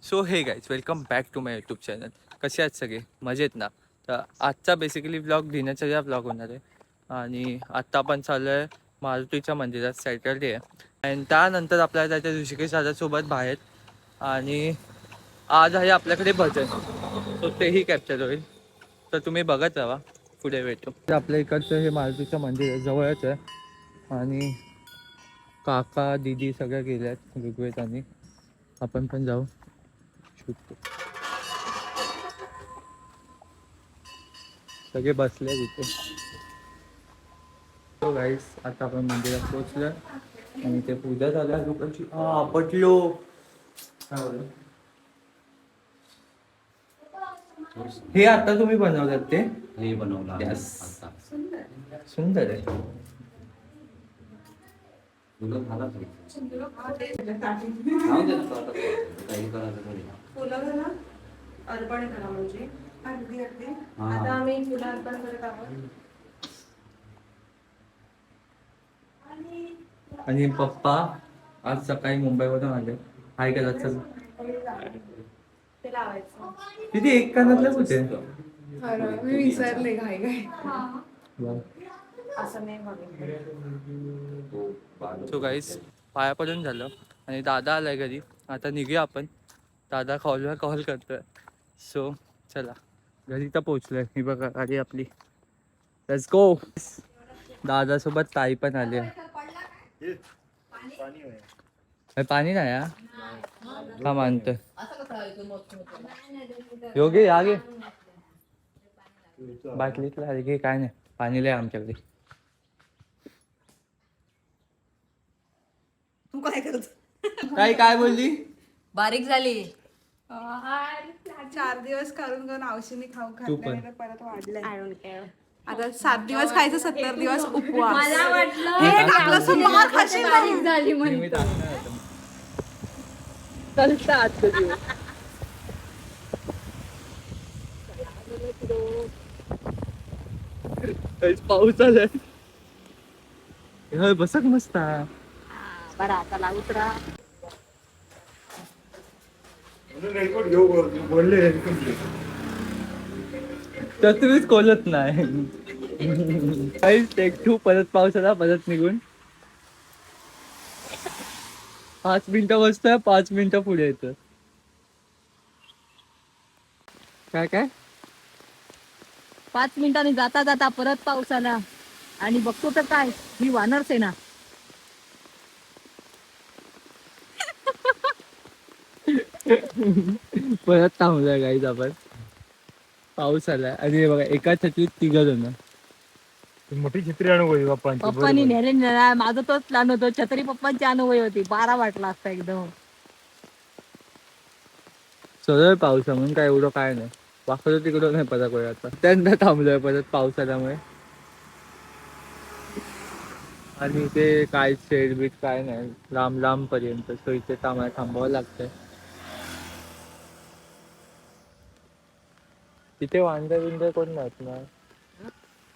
So hey guys welcome back to my YouTube channel. कसे आहेत सगळे मजेत ना? तर आजचा बेसिकली ब्लॉग दिनचर्या ब्लॉग होणार आहे. आणि आत्ता आपण चाललो आहे मारुतीच्या मंदिरात. सॅटर्डे आहे आणि त्यानंतर आपल्याला जायचं ऋषिकेश दादासोबत बाहेर. आणि आज आहे आपल्याकडे भजन, सो तेही कॅप्चर होईल. तर तुम्ही बघत राहा, पुढे भेटू. आपल्या इकडचं हे मारुतीचं मंदिर आहे, जवळच आहे. आणि काका दीदी सगळ्या गेल्या आहेत ऋग्वेद, आणि आपण पण जाऊ. सगळे बसले तिथे. तो गाईस आता आपण मंदिरात पोहोचलो आणि ते पूजा झाल्या लोकांची. पटलो. हे आता तुम्ही बनवलं ते? हे बनवलं Yes. आता. सुंदर आहे. फुलं घाला तुम्ही. काही करायचं तरी. फुलं घाला, अर्पण करा म्हणजे अगदी अगदी. हा. आता आम्ही फुलं अर्पण करत आहोत. आणि पप्पा आज सकाळी मुंबईवरून आले. हाय करा चल. ते लावायचं. तिथे एक कानातलं होते. मी विसरले घाई घाई. वाव. असं नाही बघितलं. सो गाईस पाया पडून झालं आणि दादा आलाय घरी. आता निघूया आपण. दादा कॉलवर कॉल करतोय. सो चला, घरी तर पोहोचलोय. ही बघा गाडी आपली. Let's go. दादासोबत ताई पण आली. पाणी नाही हा? का मानतोय योगी आगे बाटलीतला घे. काय नाही, पाणी लय आमच्याकडे. तू काय करत? काय बोलली? बारीक झाली. 4 दिवस करून औषधी खाऊ तू पण. खाल्ल्याने परत वाढलंय. आता 7 दिवस खायचं, 70 दिवस उपवास. मला वाटलं हे टाकलं असं मार खाशील ना. बारीक झाली मी म्हणून. टाकणार होतं. चलता आजचा दिवस. पाऊस आलाय. बसक मस्त. बरं आता लावूच राहा. तर तुम्हीच कोलत नाही. टेक 2 परत पावसाला परत निघून 5 मिनिटं बसतोय, 5 मिनिटं पुढे येतं. काय 5 मिनिटांनी जाता जाता परत पाऊस आला आणि बघतो तर काय, ही वानर सेना. परत थांबलोय गाईज आपण. पाऊस आलाय आणि हे बघा एका छत्रीत 3 जण. मोठी छत्री आणू होई पप्पानी नेले नाही. माझं तोच प्लॅन होतो, छत्री पप्पांची अनुभवी होती. 12 वाटला असता एकदम. सरळ पाऊस आहे म्हणून काय एवढं काय नाही. वाकडं तिकडं नाही पता कोण. आता त्यांना थांबलोय परत पाऊस आल्यामुळे. आणि ते काय शेड बीट काय नाही, लांब लांब पर्यंत. सो इथे थांबावं लागतंय. तिथे वांदर बिंदर कोण नाहीत ना.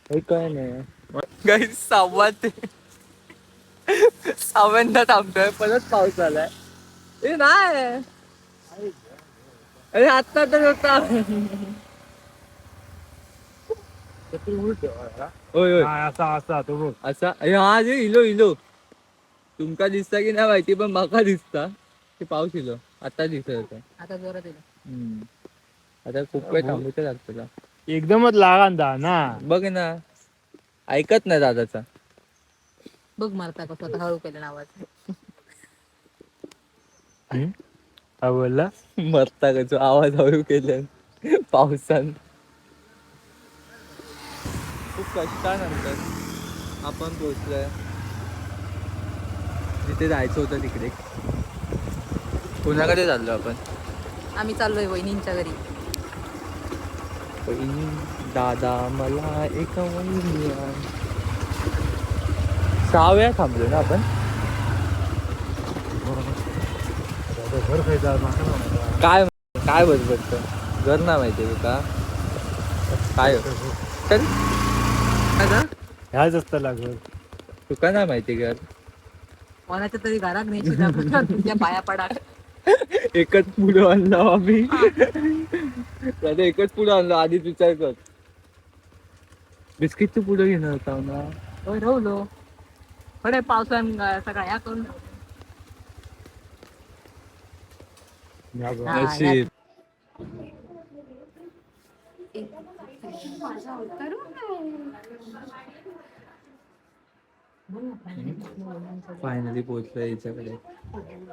हे काय नाही गाईस. सावंदा थांबतोय, परत पाऊस आलाय. ए नाही, अरे आत्ता तर होता. होय होय असा तो बघ. असा. हा जे इलो तुमका दिसता की नाही माहिती, पण माका दिसता की पाऊस इलो. आता दिसत होता. आता जोरात येईल. आता खूप वेळ थांबूचं लागतं. एकदमच लागांदा ना. बघ ना, ऐकत नाही दादाचा. बघ मारता कसं आता हळू केलं आवाज. काय बोलला? मरता का आवाज हळू केलं पावसान. खूप कष्टानंतर आपण पोहोचलोय जिथे जायचं होतं तिकडे. पुण्याकडे चाललो आपण. आम्ही चाललोय वहिनींच्या घरी. वहिनी दादा मला एक वहिनी. 6 वेळा थांबलो ना आपण. घर खायचा काय काय बरोबर घर ना माहिती तुका काय चल ह्याच असतं लागल. तुका ना माहिती घर. कोणाच्या तरी घरात न्यायची तुझ्या पाया पडा. एकच पुढं आणलं आम्ही. दादा एकच पुढं आणलं, आधीच विचार कर. बिस्किटचं पुढं घेणार होता ना. होय ठेवलो कडे पावसान सगळ्या ह्या करून ठेवलो. या बघ. हा, नशीब. माझा अवतार फायनली पोहोचलोय याच्याकडे,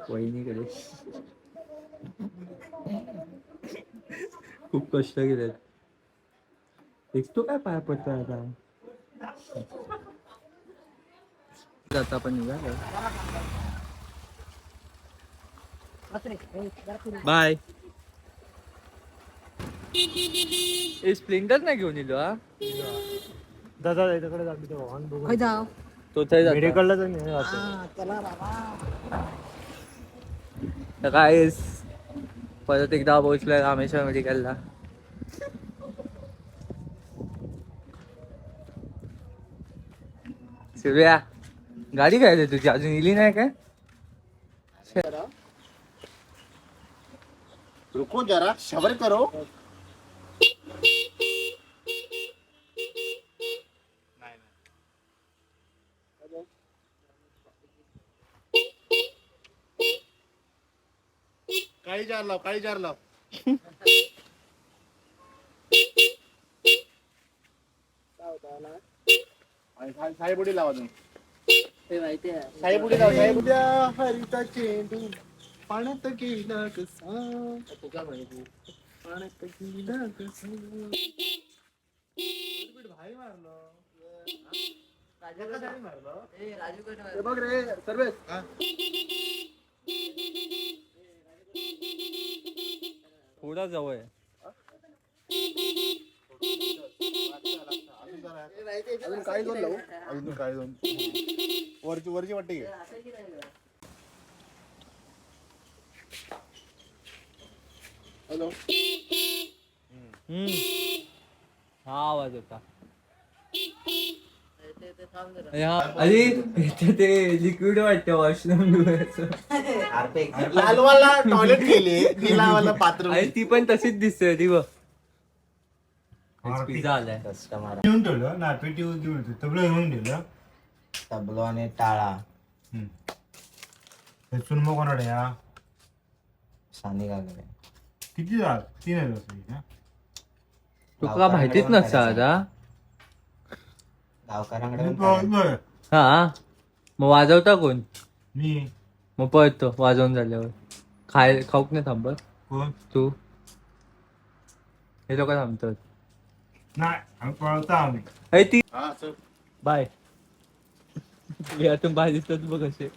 वहिनीकडे. खूप कष्ट केलेत. एकटो काय पाया पडतोय आता. आता आपण निघालो. बाय. स्प्लेंडर नाही घेऊन येलो हा. दादा याच्याकडे जा, मी तो वाहन बघून होय जाऊ. तो तर मेडिकलला तर नाही जातो. हा, चला बाबा. काय परत एकदा पोहोचलोय रामेश्वर मेडिकलला. शिव्या गाडी काय रे तुझी, अजून इली नाही काय? रुको जरा सबर करो. काळी जार लाव, काळी जार लाव. साईबुडी लावा तुम्ही. साईबुडी लावा, साईबुडी. हरिता चेंडू पाण्यात गेला कसा, पाण्यात गेला कसा. भाई मारलो. हे बघ रे सर्वेश. थोडा जवळ आहे. अजून काही दोन लावू, अजून काही दोन. वरची वरची वाटते घे. हॅलो. हा आवाज होता. अरे ते लिक्विड वाटतं वॉशरूम लालवाला टॉयलेट केले, निळावाला बाथरूम. अरे ती पण तशीच दिसते ती बघ. पिझ्झा आलाय. घेऊन ठेवलं ना, पेटी घेऊन ठेवलं, तबलं घेऊन ठेवलं. तबलो आणि टाळा चुनमो कोणाकडे या सानिकाकडे. किती झालं? 3,000. तुका माहितीच नसतं आता. गावकऱ्यांकडे पण टाळा. बरं. हा मग वाजवता कोण? मी मग पळतो वाजवून झाल्यावर. खाऊक नाही थांबत कोण तू. हे लोक थांबतात. नाही, आम्ही पळवता आम्ही. अरे ती हा चल. बाय. यातून बाहेर दिसतात बघ कसे.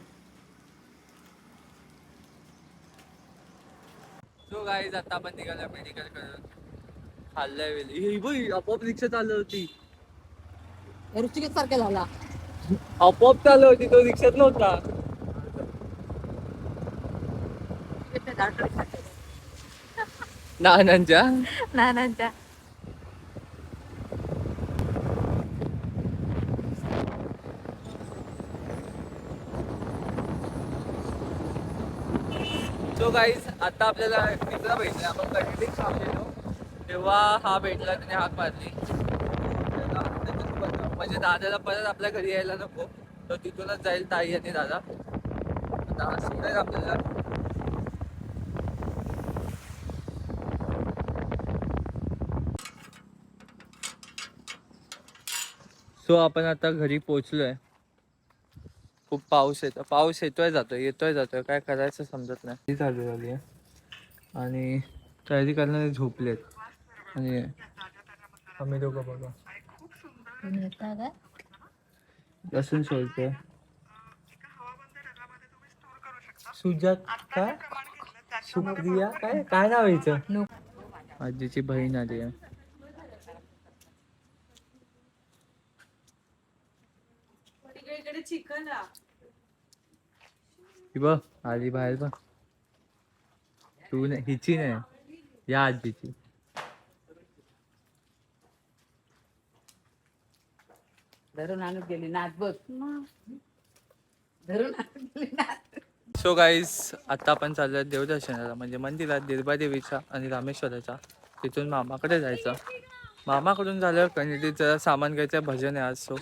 सो गाईज आता आपण निघालो मेडिकल करून. खाल्लंय वेली ही बघ, आपोआप रिक्षा चालत होती. ऋषिकेश सारखा झाला. आपोआप चालत होती, तो रिक्षात नव्हता. नानांच्या नानांच्या. सो गाईज आता आपल्याला मित्र भेटला. आपण कधी थांबलेलो तेव्हा हा भेटला, त्याने हाक मारली. म्हणजे दादाला परत आपल्या घरी यायला नको, तर तिथूनच जाईल ताई आणि दादा. आता शिकायला आपल्याला. सो आपण आता घरी पोहोचलोय. खूप पाऊस येतो, पाऊस येतोय जातोय, काय करायचं समजत नाही. ती चालू झाली आहे आणि तयारी करणारे झोपलेत. आणि आम्ही दोघं बघा लसूण सोलतोय. सुजात काय सुप्रिया काय काय नाव यायचं. आजीची बहीण आली आहे. चिकन बघ आली बाहेर बघ. तू नाही, हिची नाही, या आजीची. धरून आणत गेली नाच बघ. धरून आणत गेली नाच. सो गाईज आता आपण चाललो आहे देवदर्शनाला, म्हणजे मंदिरात देवीचा आणि रामेश्वराचा. तिथून मामाकडे जायचं. मामाकडून झाल्यावर कणिटीत जरा सामान घ्यायचं, भजन आहे आज. सो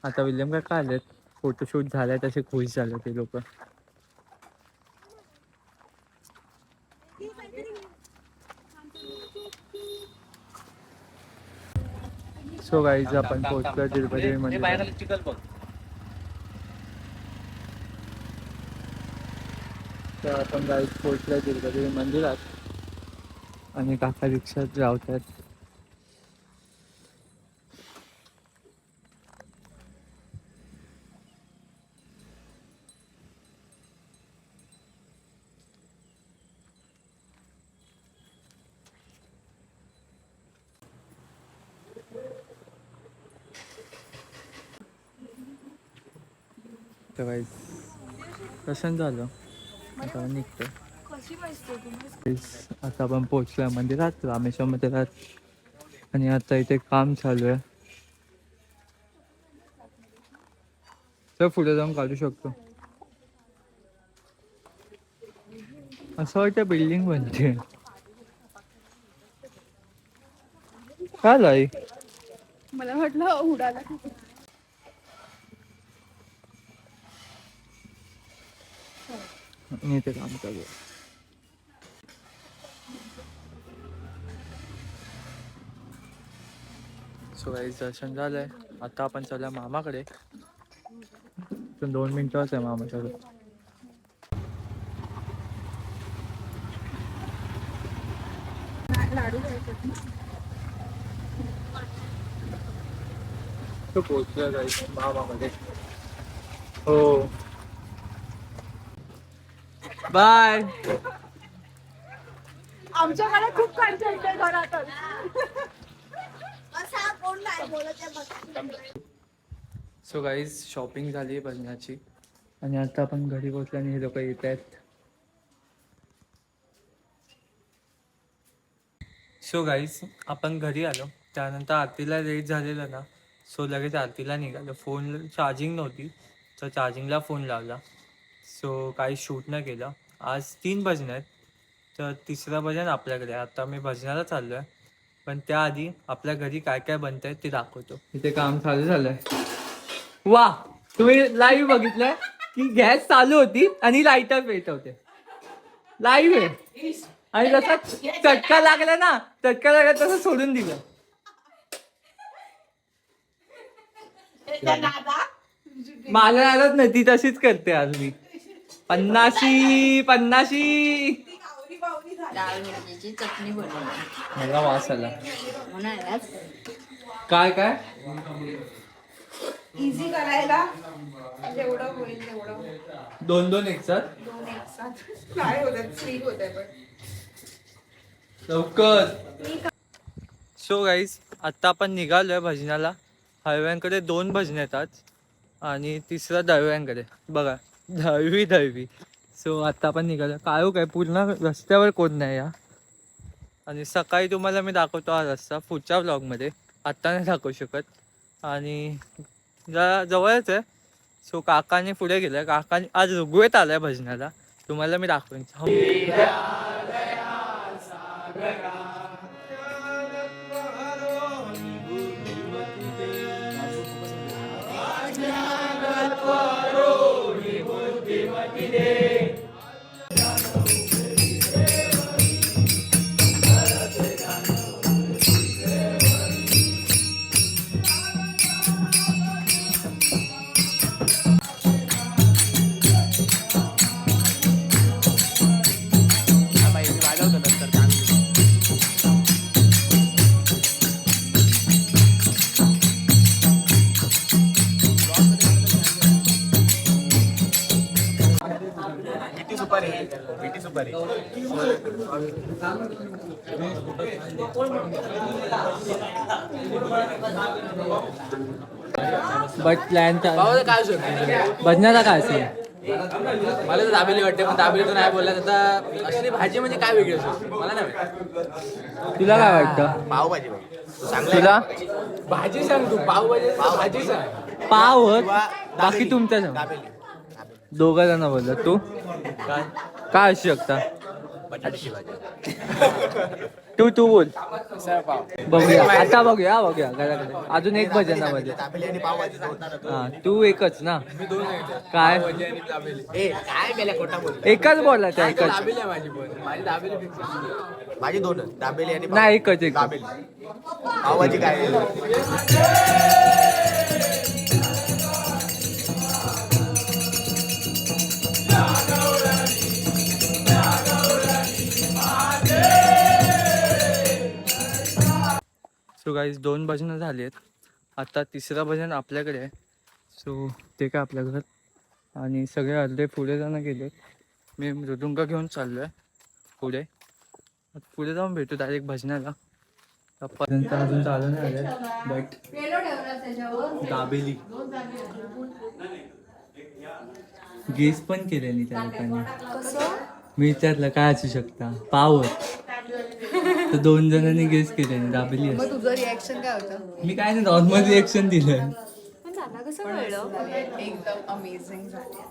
आता विल्यम काय आलेत, फोटोशूट झालाय, तसे खुश झाले ते लोक. सो गाईज आपण पोहोचलो देवी मंदिरात. तर आपण गाईज पोहोचलो देवी मंदिरात आणि काका रिक्षात राहतात. तर गाईज दर्शन झालं, आता निघतो. आता आपण पोहोचलोय मंदिरात, रामेश्वर मंदिरात. आणि आता इथे काम चालू आहे, तर पुढे जाऊन काढू शकतो. असं वाटतं बिल्डिंग बनते. काय आई मला वाटलं उडाला. आणि इथे काम चालू आहे. सो गाईज दर्शन झालंय, आता आपण चालूया मामाकडे. 2 मिनिटच आहे मामाच्याकडे. तो पोहोचलोय गाईज मामाकडे. हो बाय. आमच्याकडे खूप कंटेंट आहे घरातच. सो गाईज शॉपिंग झाली भजनाची आणि आता आपण घरी पोहोचल्याने हे लोक येत आहेत. सो गाईज आपण घरी आलो, त्यानंतर आरतीला लेट झालेलं ना, सो लगेच आरतीला निघालो. फोन चार्जिंग नव्हती, तर चार्जिंगला फोन लावला. सो काही शूट नाही केलं. आज 3 भजन आहेत, तर 3रं भजन आपल्याकडे. आता मी भजनाला चाललो आहे, पण त्याआधी आपल्या घरी काय काय बनत आहे ते दाखवतो. इथे काम चालू झालंय. वा, तुम्ही लाईव्ह बघितलंय की गॅस चालू होती आणि लाईटर पेटवते. लाईव्ह आहे. आणि जसा चटका लागला ना, तसं सोडून दिलं. मला लागत नाही, ती तशीच करते आज. मी 50 डाळ मिरचीची चटणी बनवली. मला वास आला. म्हणालाच काय काय इझी करायला जेवढं होईल तेवढं. 2 एक साथ 2 एक साथ काय होतं, स्वीट होतंय पण लवकर. सो गाईज आत्ता आपण निघालोय भजनाला. हळव्यांकडे 2 भजन येतात आणि 3रं दळव्यांकडे. बघा, दळवी. सो आत्ता आपण निघालो. काळू काय पूर्ण रस्त्यावर कोण नाही या. आणि सकाळी तुम्हाला मी दाखवतो हा रस्ता पुढच्या व्लॉगमध्ये, आत्ता नाही दाखवू शकत. आणि जरा जवळच आहे. सो काकाने पुढे गेलाय. काकाने आज ऋग्वेद आलाय भजनाला, तुम्हाला मी दाखवेन. बट प्लॅन काय भजनाचा काय असेल? मला तर दाबेली वाटते, पण दाबेली तर नाही बोलला. आता असली भाजी म्हणजे काय वेगळी असेल मला नाही माहिती. तुला काय वाटतं? पावभाजी तुला भाजी सांग तू. पावभाजी भाजी सांग. पाव बाकी तुमचं सांग. दोघा जण बोलला. तू काय काय असू शकता? बटाट्याची भाजी तू बोल. पाव बघूया आता बघूया घराकडे. अजून एक भजन आहे मध्ये. दाबेली आणि पावभाजी हा तू एकच ना? काय काय मेल्या खोटा बोल एकच बोलला त्या एकच. दाबेली आहे माझी पण माझी दाबेली फिक्स माझी दोन दाबेली आणि नाही एकच एक. दाबेली पावभाजी काय सो गाईज 2 भजनं झाली आहेत. आता तिसरं भजन आपल्याकडे आहे. सो ते काय आपल्या घरात. आणि सगळे अर्धे पुढे जाणं गेले. मी मृदुंग घेऊन चाललो आहे पुढे. पुढे जाऊन भेटू डायरेक्ट भजनाला. पर्यंत अजून चालू नाही आलं बट दाबेली गेस पण केलेली त्या लोकांनी. मी विचारलं काय असू शकता पाव तर 2 जणांनी गेस केले दाबेली असते. मग तुझं रिॲक्शन काय होतं? मी काय नाही नॉर्मल रिएक्शन दिलं. पण त्यांना कसं कळलं? एकदम अमेझिंग झालं.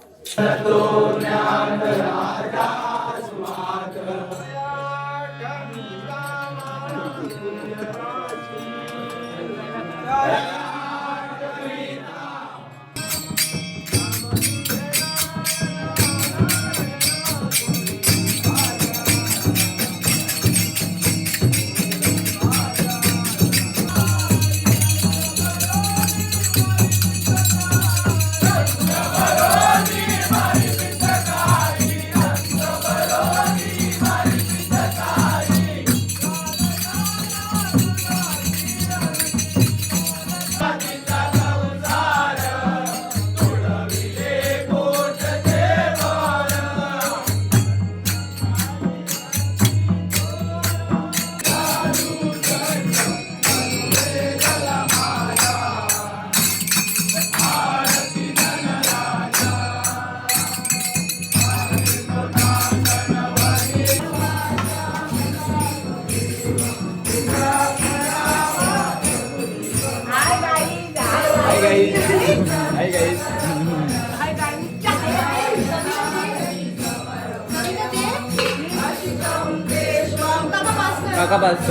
काका पाच.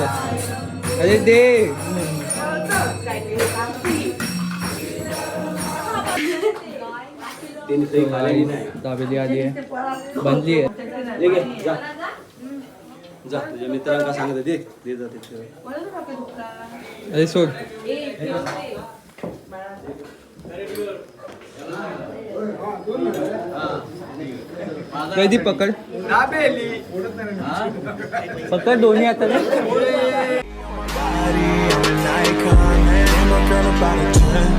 अरे दे. दाबेली आली आहे बनली आहे. जा तुझ्या मित्रांना सांगत दे दे जा तिथे. अरे सोड. कधी पकड पकड दोन्ही आता Body, I'm an icon, and I'm a girl about a 10.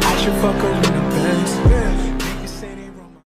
I should fuck her in the